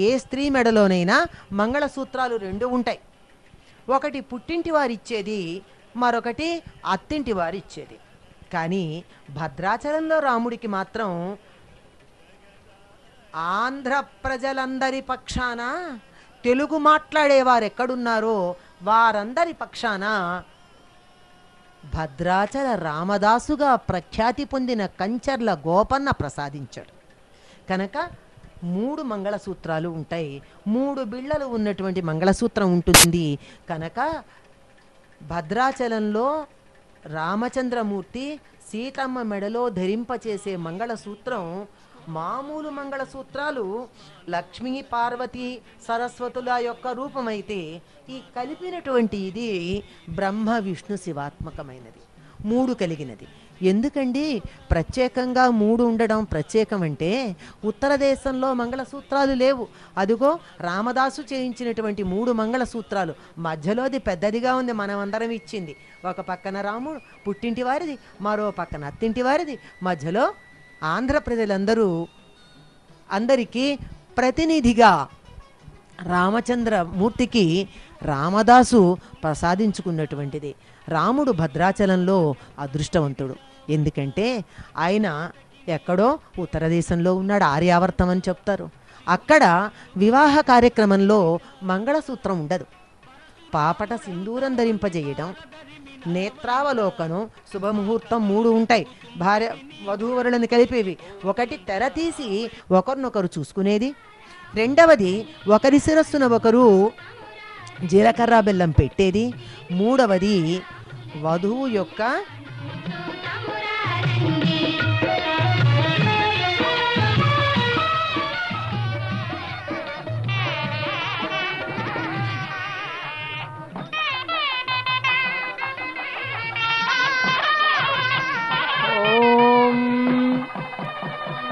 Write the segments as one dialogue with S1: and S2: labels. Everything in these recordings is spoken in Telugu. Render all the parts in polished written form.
S1: ఏ స్త్రీ మెడలోనైనా మంగళసూత్రాలు 2 ఉంటాయి. ఒకటి పుట్టింటి వారిచ్చేది, మరొకటి అత్తింటి వారిచ్చేది. కానీ భద్రాచలంలో రాముడికి మాత్రం ఆంధ్ర ప్రజలందరి పక్షాన, తెలుగు మాట్లాడేవారు ఎక్కడున్నారో వారందరి పక్షాన భద్రాచల రామదాసుగా ప్రఖ్యాతి పొందిన కంచర్ల గోపన్న ప్రసాదించాడు. కనుక 3 మంగళసూత్రాలు ఉంటాయి. 3 బిళ్ళలు ఉన్నటువంటి మంగళసూత్రం ఉంటుంది. కనుక భద్రాచలంలో రామచంద్రమూర్తి సీతమ్మ మెడలో ధరింపచేసే మంగళసూత్రం మామూలు మంగళసూత్రాలు లక్ష్మీ పార్వతి సరస్వతుల యొక్క రూపమైతే, ఈ కలిపినటువంటి ఇది బ్రహ్మ విష్ణు శివాత్మకమైనది, 3 కలిగినది. ఎందుకండి ప్రత్యేకంగా 3 ఉండడం ప్రత్యేకం అంటే, ఉత్తర దేశంలో మంగళసూత్రాలు లేవు. అదిగో రామదాసు చేయించినటువంటి 3 మంగళసూత్రాలు, మధ్యలోది పెద్దదిగా ఉంది, మనమందరం ఇచ్చింది. ఒక పక్కన రాముడు పుట్టింటి వారిది, మరో పక్కన అత్తింటి వారిది, మధ్యలో ఆంధ్ర ప్రజలందరూ అందరికీ ప్రతినిధిగా రామచంద్రమూర్తికి రామదాసు ప్రసాదించుకున్నటువంటిది. రాముడు భద్రాచలంలో అదృష్టవంతుడు. ఎందుకంటే ఆయన ఎక్కడో ఉత్తర దేశంలో ఉన్నాడు, ఆర్యావర్తం అని చెప్తారు. అక్కడ వివాహ కార్యక్రమంలో మంగళసూత్రం ఉండదు. పాపట సింధూరం ధరింపజేయడం, నేత్రావలోకనం, శుభముహూర్తం 3 ఉంటాయి. భార్య వధూవరులను కలిపేవి. ఒకటి తెర తీసి ఒకరినొకరు చూసుకునేది, రెండవది ఒకరి శిరస్సున ఒకరు జీలకర్ర బెల్లం పెట్టేది, మూడవది వధువు యొక్క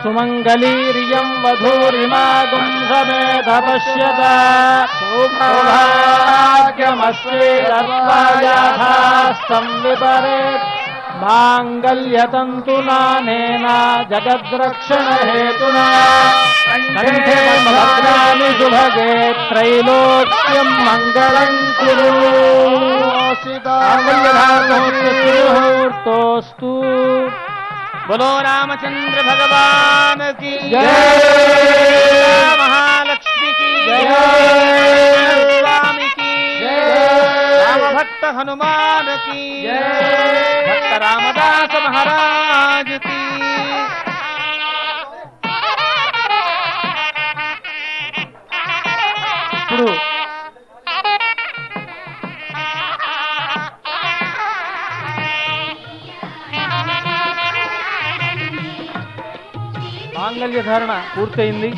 S2: సుమంగళీర్యం వధూరిమాగుం సమేత పశ్యత సౌభాగ్యమస్యేరత్వాయాథాస్తం విపరేత్ మాంగళ్యతంతునానేన జగద్రక్షణహేతునా కంఠే భద్రాని శుభగే త్రైలోక్యం మంగళం కురు. ముహూర్తోస్తు. बोलो रामचंद्र भगवान की जय, महालक्ष्मी की जय, स्वामी की जय, राम भक्त हनुमान की जय, भक्त रामदास महाराज की. ఇప్పుడు మాంగళ్య ధారణ పూర్తయింది.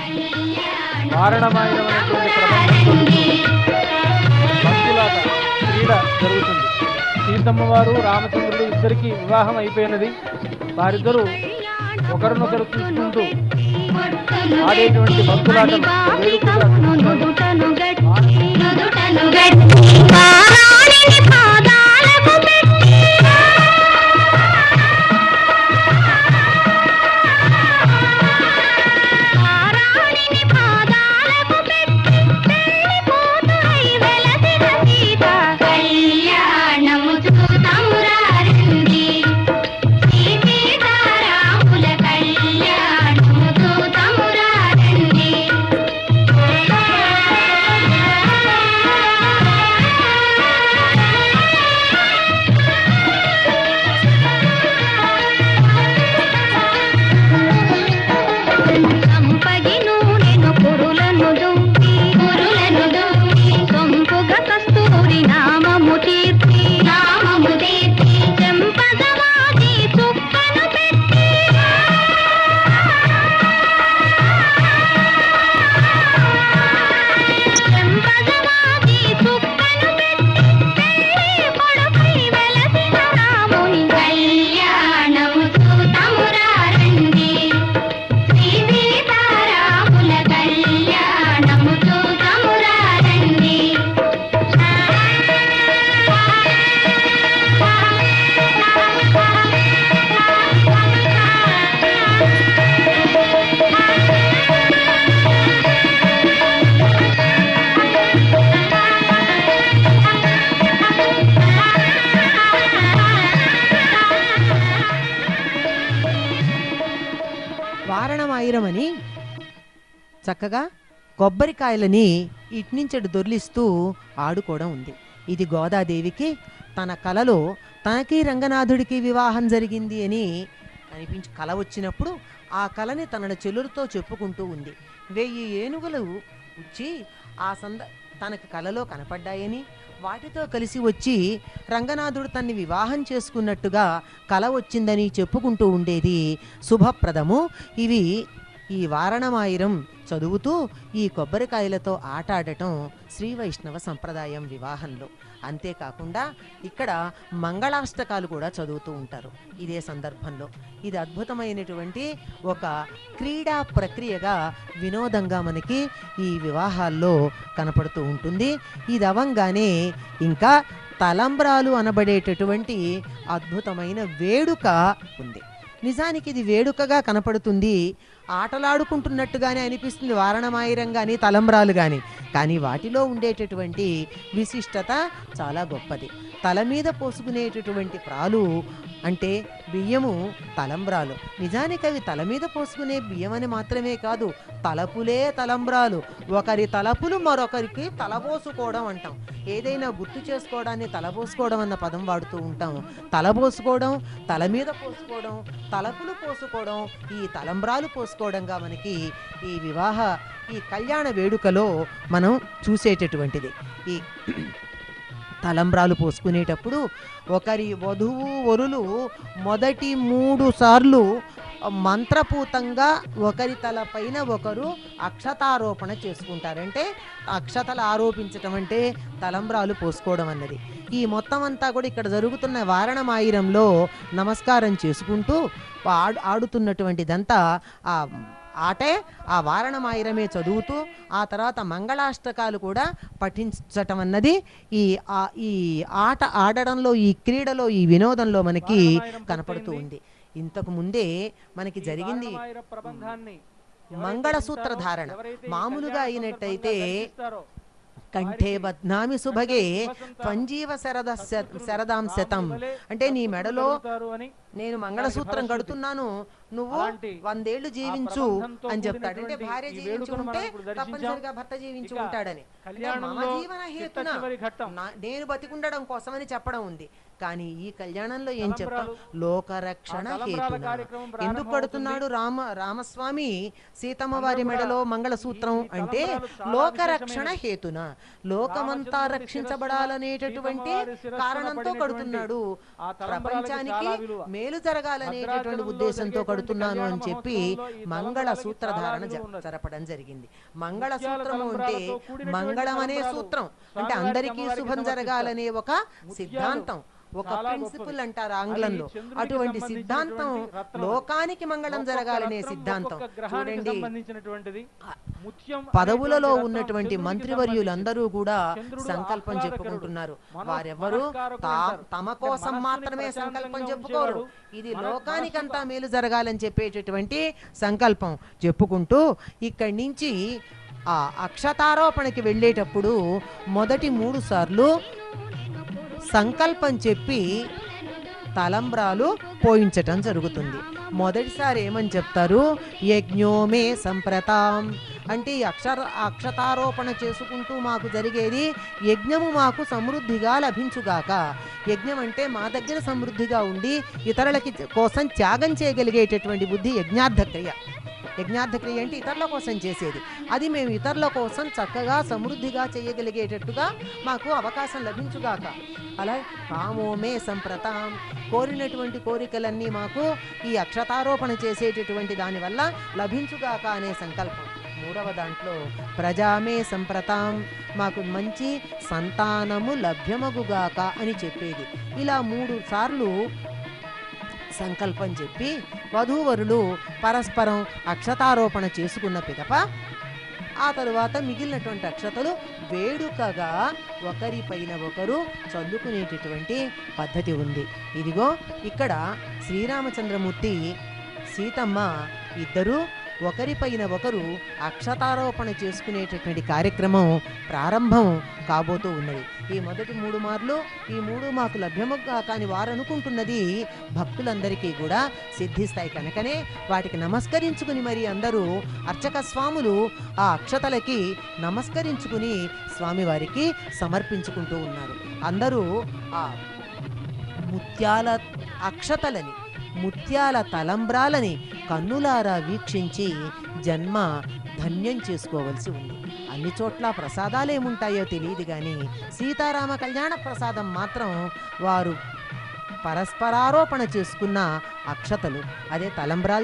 S2: వారణమాయనమైనటువంటి భక్తులాట క్రీడ జరుగుతుంది. సీతమ్మ వారు రామచంద్రుడు ఇద్దరికి వివాహం అయిపోయినది. వారిద్దరూ ఒకరినొకరు చూసుకుంటూ ఆడేటువంటి భక్తులాటను వేడుకగా
S1: చక్కగా కొబ్బరికాయలని ఇట్నుంచడు దొర్లిస్తూ ఆడుకోవడం ఉంది. ఇది గోదాదేవికి తన కలలో తనకి రంగనాథుడికి వివాహం జరిగింది అని అనిపించి కల వచ్చినప్పుడు ఆ కలని తన చెల్లులతో చెప్పుకుంటూ ఉంది. 1000 ఏనుగులు వచ్చి తనకు కలలో కనపడ్డాయని వాటితో కలిసి వచ్చి రంగనాథుడు తన్ని వివాహం చేసుకున్నట్టుగా కల వచ్చిందని చెప్పుకుంటూ ఉండేది శుభప్రదము. ఇవి ఈ వారణమాయిరం చదువుతూ ఈ కొబ్బరికాయలతో ఆట ఆడటం శ్రీ వైష్ణవ సంప్రదాయం వివాహంలో. అంతేకాకుండా ఇక్కడ మంగళాష్టకాలు కూడా చదువుతూ ఉంటారు ఇదే సందర్భంలో. ఇది అద్భుతమైనటువంటి ఒక క్రీడా ప్రక్రియగా వినోదంగా మనకి ఈ వివాహాల్లో కనపడుతూ ఉంటుంది. ఇది అవంగానే ఇంకా తలంబ్రాలు అనబడేటటువంటి అద్భుతమైన వేడుక ఉంది. నిజానికి ఇది వేడుకగా కనపడుతుంది, ఆటలాడుకుంటున్నట్టుగానే అనిపిస్తుంది వారణమాయిరం కానీ తలంబ్రాలు కానీ వాటిలో ఉండేటటువంటి విశిష్టత చాలా గొప్పది. తల మీద పోసుకునేటటువంటి ప్రాలు అంటే బియ్యము తలంబ్రాలు. నిజానికి అవి తల మీద పోసుకునే బియ్యం అని మాత్రమే కాదు, తలపులే తలంబ్రాలు. ఒకరి తలపులు మరొకరికి తలపోసుకోవడం అంటాం. ఏదైనా గుర్తు చేసుకోవడాన్ని తలపోసుకోవడం అన్న పదం వాడుతూ ఉంటాం. తలపోసుకోవడం, తల మీద పోసుకోవడం, తలపులు పోసుకోవడం, ఈ తలంబ్రాలు పోసుకోవడంగా మనకి ఈ కళ్యాణ వేడుకలో మనం చూసేటటువంటిది. ఈ తలంబ్రాలు పోసుకునేటప్పుడు ఒకరి వధువు వరులు మొదటి 3 సార్లు మంత్రపూతంగా ఒకరి తలపైన ఒకరు అక్షతారోపణ చేసుకుంటారంటే అక్షతలు ఆరోపించటం అంటే తలంబ్రాలు పోసుకోవడం అన్నది. ఈ మొత్తం అంతా కూడా ఇక్కడ జరుగుతున్న వారణమాయిరంలో నమస్కారం చేసుకుంటూ ఆడుతున్నటువంటిదంతా ఆటే ఆ వారణమాయిరమే చదువుతూ ఆ తర్వాత మంగళాష్టకాలు కూడా పఠించటం అన్నది ఈ ఆట ఆడడంలో, ఈ క్రీడలో, ఈ వినోదంలో మనకి కనపడుతూ ఉంది. ఇంతకు ముందే మనకి జరిగింది మంగళసూత్ర ధారణ. మామూలుగా అయినట్టయితే కంఠే బధ్నామి సుభగే పంజీవ శరదాం శతం అంటే నీ మెడలో నేను మంగళసూత్రం కడుతున్నాను, నువ్వు 100 ఏళ్ళు జీవించు అని చెప్తాడు. అంటే భార్య జీవించుకుంటే తప్పనిసరిగా భర్త జీవించి ఉంటాడని. మమ జీవన హేతున నేను బతికుండడం కోసమని చెప్పడం ఉంది. కానీ ఈ కళ్యాణంలో ఏం చెప్తాం? లోకరక్షణ హేతున. ఎందుకు కడుతున్నాడు రామస్వామి సీతమ్మ వారి మెడలో మంగళసూత్రం అంటే లోకరక్షణ హేతున, లోకమంతా రక్షించబడాలనేటటువంటి కారణంతో కడుతున్నాడు. ప్రపంచానికి మేలు జరగాలనేటటువంటి ఉద్దేశంతో కడుతున్నాను అని చెప్పి మంగళసూత్ర ధారణ జరపడం జరిగింది. మంగళసూత్రము అంటే మంగళం అనే సూత్రం అంటే అందరికీ శుభం జరగాలనే ఒక సిద్ధాంతం, ఒక ప్రిన్సిపల్ అంటారు ఆంగ్లంలో. అటువంటి సిద్ధాంతం లోకానికి మంగళం జరగాలనే సిద్ధాంతం. చూడండి, పదవులలో ఉన్నటువంటి మంత్రివర్యులందరూ కూడా సంకల్పం చెప్పుకుంటున్నారు. వారెవరు తమ కోసం మాత్రమే సంకల్పం చెప్పుకోరు, ఇది లోకానికంతా మేలు జరగాలని చెప్పేటటువంటి సంకల్పం చెప్పుకుంటూ ఇక్కడి నుంచి ఆ అక్షతారోపణకి వెళ్ళేటప్పుడు మొదటి 3 సార్లు సంకల్పం చెప్పి తలంబ్రాలు పోయించటం జరుగుతుంది. మొదటిసారి ఏమని చెప్తారు? యజ్ఞోమే సంప్రతాం అంటే ఈ అక్షతారోపణ చేసుకుంటూ మాకు జరిగేది యజ్ఞము మాకు సమృద్ధిగా లభించుగాక. యజ్ఞం అంటే మా దగ్గర సమృద్ధిగా ఉండి ఇతరులకి కోసం త్యాగం చేయగలిగేటటువంటి బుద్ధి యజ్ఞార్థక్రియ. యజ్ఞార్థక్రియ అంటే ఇతరుల కోసం చేసేది. అది మేము ఇతరుల కోసం చక్కగా సమృద్ధిగా చేయగలిగేటట్టుగా మాకు అవకాశం లభించుగాక. అలా కామోమే సంప్రతాం కోరినటువంటి కోరికలన్నీ మాకు ఈ అక్షతారోపణ చేసేటటువంటి దానివల్ల లభించుగాక అనే సంకల్పం. 3వ దాంట్లో ప్రజామే సంప్రతాం మాకు మంచి సంతానము లభ్యమగుగాక అని చెప్పేది. ఇలా 3 సార్లు సంకల్పం చెప్పి వధూవరులు పరస్పరం అక్షతారోపణ చేసుకున్న పిదప ఆ తరువాత మిగిలినటువంటి అక్షతలు వేడుకగా ఒకరిపైన ఒకరు చల్లుకునేటటువంటి పద్ధతి ఉంది. ఇదిగో ఇక్కడ శ్రీరామచంద్రమూర్తి సీతమ్మ ఇద్దరు ఒకరిపైన ఒకరు అక్షతారోపణ చేసుకునేటటువంటి కార్యక్రమం ప్రారంభం కాబోతూ ఉన్నది. ఈ మొదటి 3 మార్లు ఈ 3 మాకు లభ్యము కాని వారు అనుకుంటున్నది భక్తులందరికీ కూడా సిద్ధిస్తాయి కనుకనే వాటికి నమస్కరించుకుని మరి అందరూ అర్చక స్వాములు ఆ అక్షతలకి నమస్కరించుకుని స్వామివారికి సమర్పించుకుంటూ ఉన్నారు. అందరూ ఆ ముత్యాల అక్షతలని, ముత్యాల తలంబ్రాలని కన్నులారా వీక్షించి జన్మ ధన్యం చేసుకోవలసి ఉంది. అన్ని చోట్ల ప్రసాదాలు ఏముంటాయో తెలియదు కానీ సీతారామ కళ్యాణ ప్రసాదం మాత్రం వారు పరస్పరారోపణ చేసుకున్న అక్షతలు, అదే తలంబ్రాలు